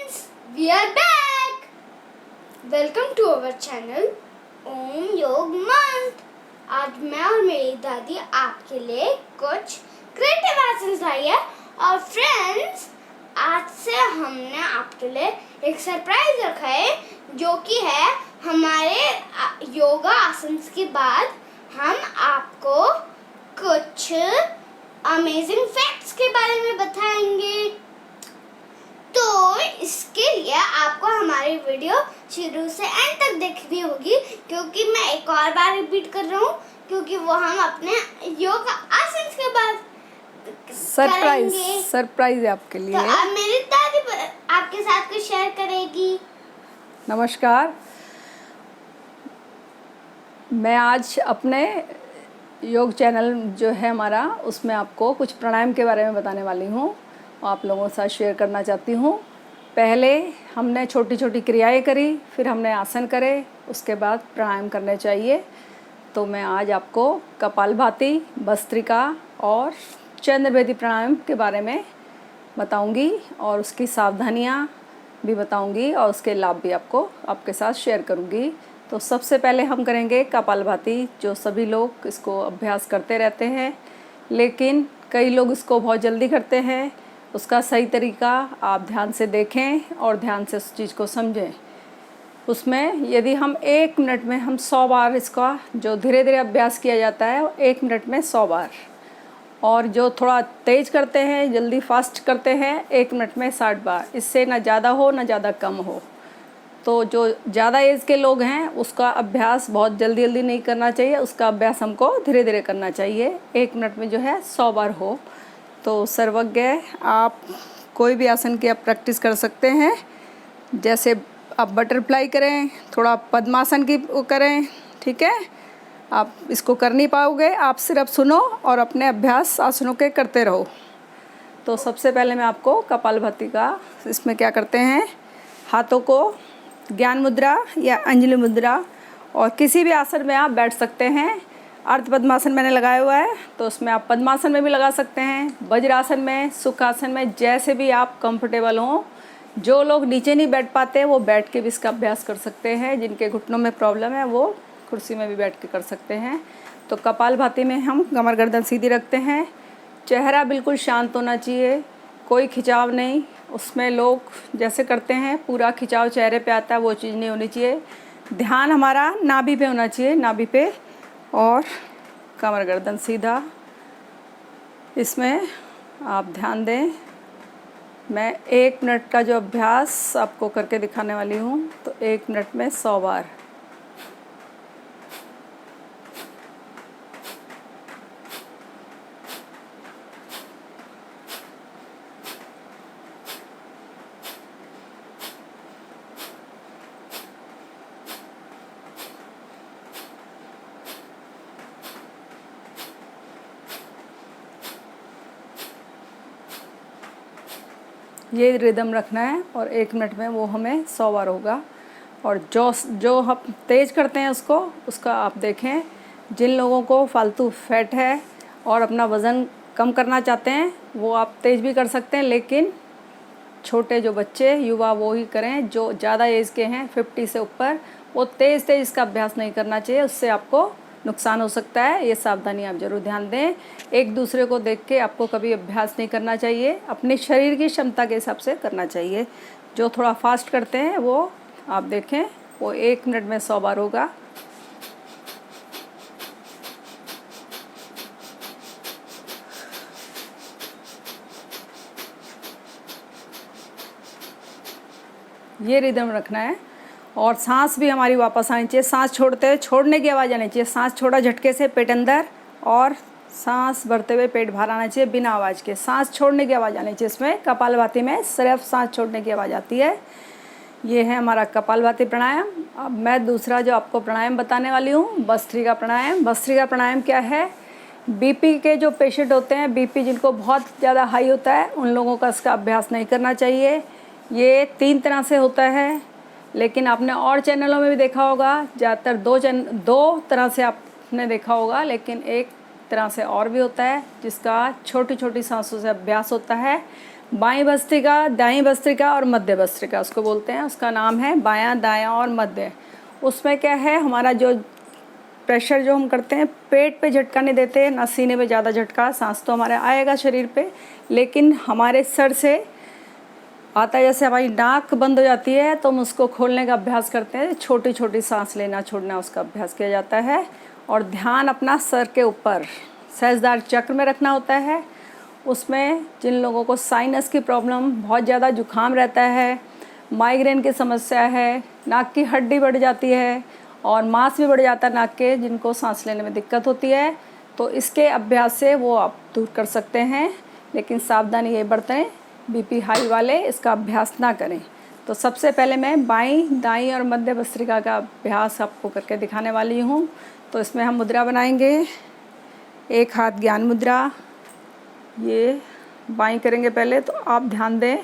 friends, we are back. Welcome to our channel ओम योग मंत्र। आज मैं और मेरी दादी आपके लिए कुछ क्रिएटिव आसन लाई है। और फ्रेंड्स, आज से हमने आपके लिए एक सरप्राइज रखा है, जो कि है हमारे योगा आसन के बाद हम आपको कुछ अमेजिंग फैक्ट्स के बारे में बताएंगे। तो इसके लिए आपको हमारी वीडियो शुरू से एंड तक देखनी होगी, क्योंकि मैं एक और बार रिपीट कर रहा हूँ, क्योंकि वो हम अपने योगा आसन के बाद सरप्राइज है आपके लिए। तो अब मेरी दादी आपके साथ कुछ शेयर करेगी। नमस्कार, मैं आज अपने योग चैनल जो है हमारा, उसमें आपको कुछ प्राणायाम के बारे में बताने वाली हूँ, आप लोगों के साथ शेयर करना चाहती हूँ। पहले हमने छोटी छोटी क्रियाएं करी, फिर हमने आसन करे, उसके बाद प्राणायाम करने चाहिए। तो मैं आज आपको कपालभाति, भस्त्रिका और चंद्रभेदी प्राणायाम के बारे में बताऊंगी और उसकी सावधानियां भी बताऊंगी और उसके लाभ भी आपके साथ शेयर करूंगी। तो सबसे पहले हम करेंगे कपालभाति, जो सभी लोग इसको अभ्यास करते रहते हैं, लेकिन कई लोग इसको बहुत जल्दी करते हैं। उसका सही तरीका आप ध्यान से देखें और ध्यान से उस चीज़ को समझें। उसमें यदि हम 1 मिनट में हम 100 बार इसका जो धीरे धीरे अभ्यास किया जाता है, 1 मिनट में 100 बार, और जो थोड़ा तेज़ करते हैं, जल्दी फास्ट करते हैं, 1 मिनट में 60 बार। इससे ना ज़्यादा हो ना ज़्यादा कम हो। तो जो ज़्यादा एज के लोग हैं, उसका अभ्यास बहुत जल्दी जल्दी नहीं करना चाहिए, उसका अभ्यास हमको धीरे धीरे करना चाहिए। 1 मिनट में जो है 100 बार हो। तो सर्वज्ञ, आप कोई भी आसन की आप प्रैक्टिस कर सकते हैं। जैसे आप बटरफ्लाई करें, थोड़ा पद्मासन की वो करें, ठीक है। आप इसको कर नहीं पाओगे, आप सिर्फ सुनो और अपने अभ्यास आसनों के करते रहो। तो सबसे पहले मैं आपको कपालभाति का, इसमें क्या करते हैं, हाथों को ज्ञान मुद्रा या अंजलि मुद्रा, और किसी भी आसन में आप बैठ सकते हैं। अर्ध पद्मासन मैंने लगाया हुआ है, तो उसमें आप पद्मासन में भी लगा सकते हैं, वज्रासन में, सुखासन में, जैसे भी आप कंफर्टेबल हों। जो लोग नीचे नहीं बैठ पाते, वो बैठ के भी इसका अभ्यास कर सकते हैं। जिनके घुटनों में प्रॉब्लम है, वो कुर्सी में भी बैठ के कर सकते हैं। तो कपालभाति में हम कमर गर्दन सीधी रखते हैं, चेहरा बिल्कुल शांत होना चाहिए, कोई खिंचाव नहीं। उसमें लोग जैसे करते हैं, पूरा खिंचाव चेहरे पे आता है, वो चीज़ नहीं होनी चाहिए। ध्यान हमारा नाभि पे होना चाहिए, नाभि पे, और कमर गर्दन सीधा। इसमें आप ध्यान दें। मैं 1 मिनट का जो अभ्यास आपको करके दिखाने वाली हूँ, तो 1 मिनट में 100 बार। ये रिदम रखना है और 1 मिनट में वो हमें 100 बार होगा। और जो हम तेज़ करते हैं उसका आप देखें। जिन लोगों को फालतू फैट है और अपना वज़न कम करना चाहते हैं, वो आप तेज़ भी कर सकते हैं, लेकिन छोटे जो बच्चे, युवा, वो ही करें। जो ज़्यादा एज के हैं, 50 से ऊपर, वो तेज़ इसका अभ्यास नहीं करना चाहिए, उससे आपको नुकसान हो सकता है। ये सावधानी आप ज़रूर ध्यान दें। एक दूसरे को देख के आपको कभी अभ्यास नहीं करना चाहिए, अपने शरीर की क्षमता के हिसाब से करना चाहिए। जो थोड़ा फास्ट करते हैं, वो आप देखें, वो 1 मिनट में 100 बार होगा। ये रिदम रखना है। और सांस भी हमारी वापस आनी चाहिए। सांस छोड़ने की आवाज़ आनी चाहिए। सांस छोड़ा झटके से पेट अंदर, और सांस भरते हुए पेट बाहर आना चाहिए बिना आवाज़ के। सांस छोड़ने की आवाज़ आनी चाहिए। इसमें कपालभाति में सिर्फ सांस छोड़ने की आवाज़ आती है। ये है हमारा कपालभाति प्राणायाम। अब मैं दूसरा जो आपको प्राणायाम बताने वाली हूँ, भस्त्रिका प्राणायाम। भस्त्रिका प्राणायाम क्या है? बीपी के जो पेशेंट होते हैं, बीपी जिनको बहुत ज़्यादा हाई होता है, उन लोगों का इसका अभ्यास नहीं करना चाहिए। ये 3 तरह से होता है, लेकिन आपने और चैनलों में भी देखा होगा। ज़्यादातर 2 तरह से आपने देखा होगा, लेकिन एक तरह से और भी होता है, जिसका छोटी छोटी सांसों से अभ्यास होता है। बाईं भस्त्रिका, दाईं भस्त्रिका और मध्य भस्त्रिका उसको बोलते हैं। उसका नाम है बायां, दायां और मध्य। उसमें क्या है, हमारा जो प्रेशर जो हम करते हैं, पेट पे झटका नहीं देते, ना सीने पे ज़्यादा झटका। सांस तो हमारे आएगा शरीर पे, लेकिन हमारे सर से आता है। जैसे हमारी नाक बंद हो जाती है तो हम उसको खोलने का अभ्यास करते हैं, छोटी छोटी सांस लेना छोड़ना, उसका अभ्यास किया जाता है। और ध्यान अपना सर के ऊपर सहस्त्रधार चक्र में रखना होता है। उसमें जिन लोगों को साइनस की प्रॉब्लम, बहुत ज़्यादा जुकाम रहता है, माइग्रेन की समस्या है, नाक की हड्डी बढ़ जाती है और मांस भी बढ़ जाता है नाक के, जिनको सांस लेने में दिक्कत होती है, तो इसके अभ्यास से वो आप दूर कर सकते हैं। लेकिन सावधानी ये बरतें, बीपी हाई वाले इसका अभ्यास ना करें। तो सबसे पहले मैं बाईं, दाईं और मध्य भस्त्रिका का अभ्यास आपको करके दिखाने वाली हूँ। तो इसमें हम मुद्रा बनाएंगे। एक हाथ ज्ञान मुद्रा, ये बाईं करेंगे पहले। तो आप ध्यान दें,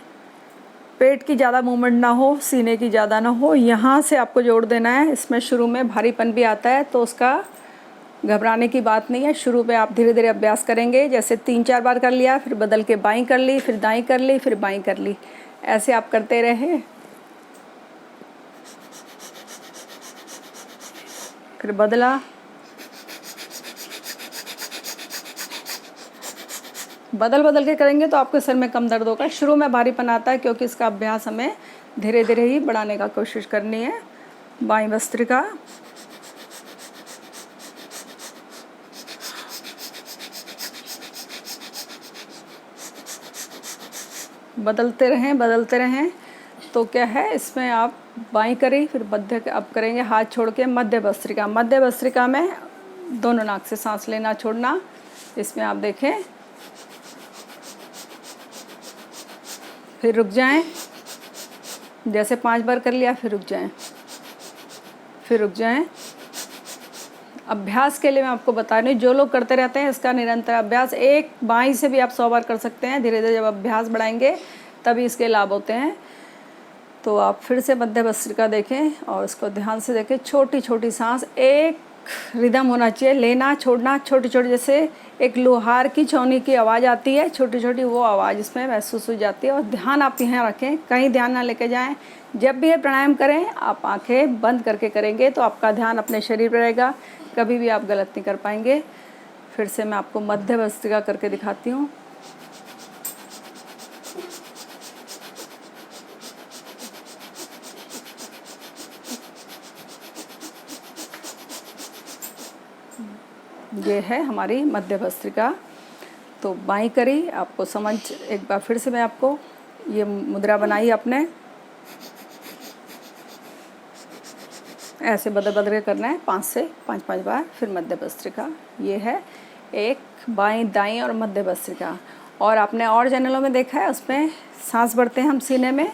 पेट की ज़्यादा मूवमेंट ना हो, सीने की ज़्यादा ना हो, यहाँ से आपको जोड़ देना है। इसमें शुरू में भारीपन भी आता है, तो उसका घबराने की बात नहीं है। शुरू पे आप धीरे धीरे अभ्यास करेंगे, जैसे 3-4 बार कर लिया, फिर बदल के बाईं कर ली, फिर दाईं कर ली, फिर बाईं कर ली, ऐसे आप करते रहें। फिर बदला, बदल बदल के करेंगे तो आपके सर में कम दर्द होगा। शुरू में भारीपन आता है क्योंकि इसका अभ्यास हमें धीरे धीरे ही बढ़ाने का कोशिश करनी है। बाईं भस्त्रिका, बदलते रहें बदलते रहें। तो क्या है, इसमें आप बाईं करी, फिर मध्य, अब करेंगे हाथ छोड़ के मध्य भस्त्रिका। मध्य भस्त्रिका में दोनों नाक से सांस लेना छोड़ना। इसमें आप देखें, फिर रुक जाएं, जैसे 5 बार कर लिया, फिर रुक जाएं, फिर रुक जाएं। अभ्यास के लिए मैं आपको बता रही हूँ, जो लोग करते रहते हैं इसका निरंतर अभ्यास, एक बाईं से भी आप 100 बार कर सकते हैं। धीरे धीरे जब अभ्यास बढ़ाएंगे तभी इसके लाभ होते हैं। तो आप फिर से मध्य भस्त्रिका देखें और इसको ध्यान से देखें। छोटी छोटी सांस, एक रिदम होना चाहिए, लेना छोड़ना छोटी छोटी, जैसे एक लोहार की छौनी की आवाज़ आती है छोटी छोटी, वो आवाज़ इसमें महसूस हो जाती है। और ध्यान आप यहाँ रखें, कहीं ध्यान ना लेके जाएं। जब भी ये प्राणायाम करें आप आंखें बंद करके करेंगे तो आपका ध्यान अपने शरीर पर रहेगा, कभी भी आप गलत नहीं कर पाएंगे। फिर से मैं आपको मध्य भस्त्रिका करके दिखाती हूँ। ये है हमारी मध्य भस्त्रिका। तो बाईं करी, आपको समझ, एक बार फिर से मैं आपको ये मुद्रा बनाई आपने, ऐसे बदल बदल के करना है 5 से 5 बार। फिर मध्य भस्त्रिका, ये है एक बाईं, दाईं और मध्य भस्त्रिका। और आपने और चैनलों में देखा है, उसमें सांस भरते हैं हम सीने में।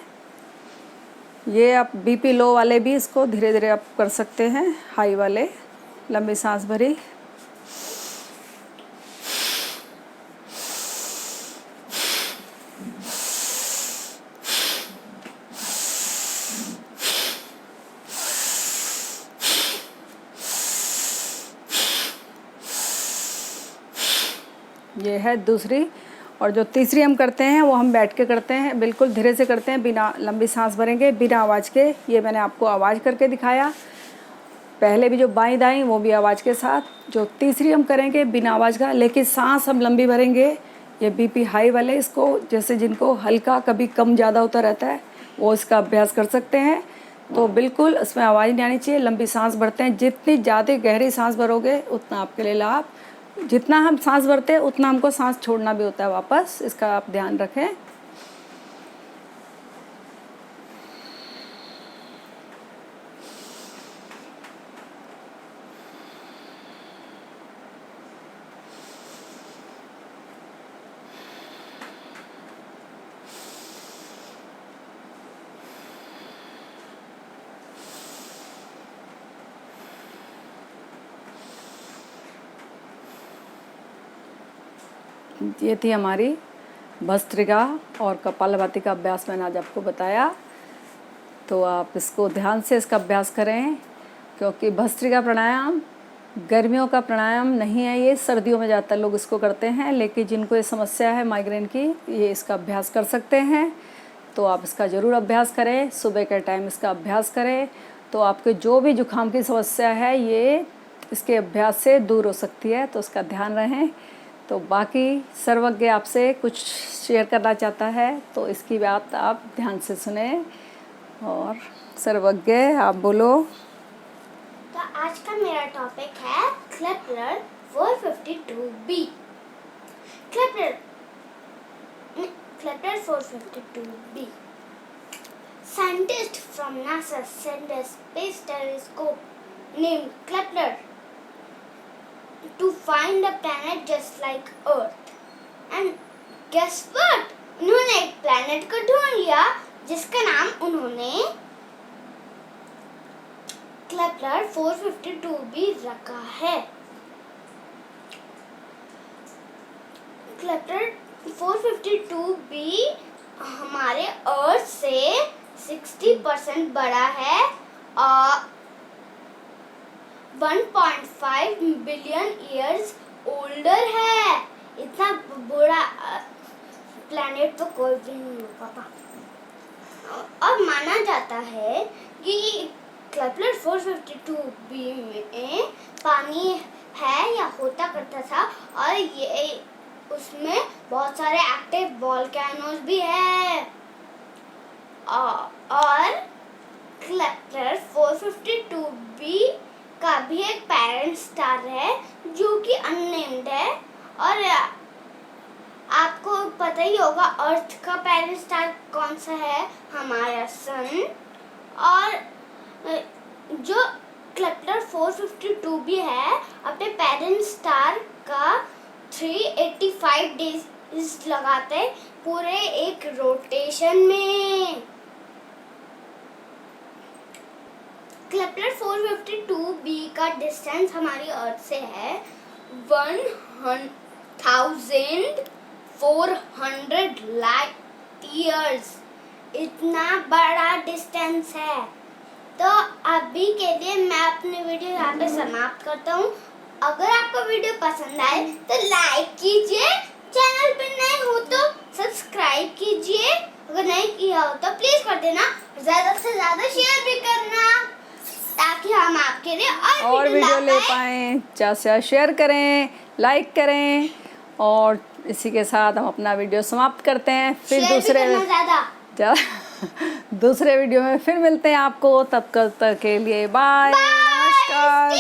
ये आप बीपी लो वाले भी इसको धीरे धीरे आप कर सकते हैं, हाई वाले लंबी सांस भरी। ये है दूसरी। और जो तीसरी हम करते हैं वो हम बैठ के करते हैं, बिल्कुल धीरे से करते हैं, बिना लंबी सांस भरेंगे, बिना आवाज़ के। ये मैंने आपको आवाज़ करके दिखाया। पहले भी जो बाईं दाईं वो भी आवाज़ के साथ। जो तीसरी हम करेंगे बिना आवाज़ का, लेकिन सांस हम लंबी भरेंगे। ये बीपी हाई वाले, इसको जैसे जिनको हल्का कभी कम ज़्यादा होता रहता है, वो इसका अभ्यास कर सकते हैं। तो बिल्कुल इसमें आवाज़ नहीं आनी चाहिए, लंबी सांस भरते हैं। जितनी ज़्यादा गहरी सांस भरोगे उतना आपके लिए लाभ। जितना हम सांस भरते हैं उतना हमको सांस छोड़ना भी होता है वापस, इसका आप ध्यान रखें। ये थी हमारी भस्त्रिका और कपालभाति का अभ्यास, मैंने आज आपको बताया। तो आप इसको ध्यान से इसका अभ्यास करें, क्योंकि भस्त्रिका प्राणायाम गर्मियों का प्राणायाम नहीं है ये, सर्दियों में ज़्यादातर लोग इसको करते हैं, लेकिन जिनको ये समस्या है माइग्रेन की, ये इसका अभ्यास कर सकते हैं। तो आप इसका ज़रूर अभ्यास करें, सुबह के टाइम इसका अभ्यास करें, तो आपके जो भी जुकाम की समस्या है ये इसके अभ्यास से दूर हो सकती है, तो उसका ध्यान रहें। तो बाकी सर्वज्ञ आपसे कुछ शेयर करना चाहता है, तो इसकी बात आप ध्यान से सुने। और सर्वज्ञ आप बोलो। तो आज का मेरा टॉपिक है क्लेपलर 452b। क्लेपलर 452b. Scientists from NASA sent a space telescope named Kepler to find a planet just like Earth. And guess what? उन्होंने एक planet को ढूंढ लिया जिसका नाम उन्होंने Kepler 452b रखा है। Kepler 452b हमारे अर्थ से 60% बड़ा है और 1.5 बिलियन ईयर्स ओल्डर है। इतना बड़ा प्लैनेट तो कोई भी नहीं हो पाता। और माना जाता है कि केपलर 452b में पानी है या होता करता था, और ये उसमें बहुत सारे एक्टिव वोल्केनोज भी है। और केपलर 452b का भी एक पेरेंट स्टार है जो कि अननेम्ड है। और आपको पता ही होगा अर्थ का पेरेंट स्टार कौन सा है, हमारा सन। और जो केपलर 452b है अपने पेरेंट स्टार का 385 डेज लगाते पूरे एक रोटेशन में। केपलर 452b का डिस्टेंस हमारी अर्थ से है 1400 लाइट ईयर्स। इतना बड़ा डिस्टेंस है। तो अभी के लिए मैं अपनी वीडियो यहाँ पे समाप्त करता हूँ। अगर आपको वीडियो पसंद आए तो लाइक कीजिए, चैनल पर नए हो तो सब्सक्राइब कीजिए, अगर नहीं किया हो तो प्लीज कर देना, ज्यादा से ज्यादा शेयर भी करना ताकि हम आपके लिए और वीडियो ले पाएँ। ज़्यादा से ज़्यादा शेयर करें, लाइक करें, और इसी के साथ हम अपना वीडियो समाप्त करते हैं। फिर दूसरे वीडियो में फिर मिलते हैं आपको। तब तक के लिए बाय, नमस्कार।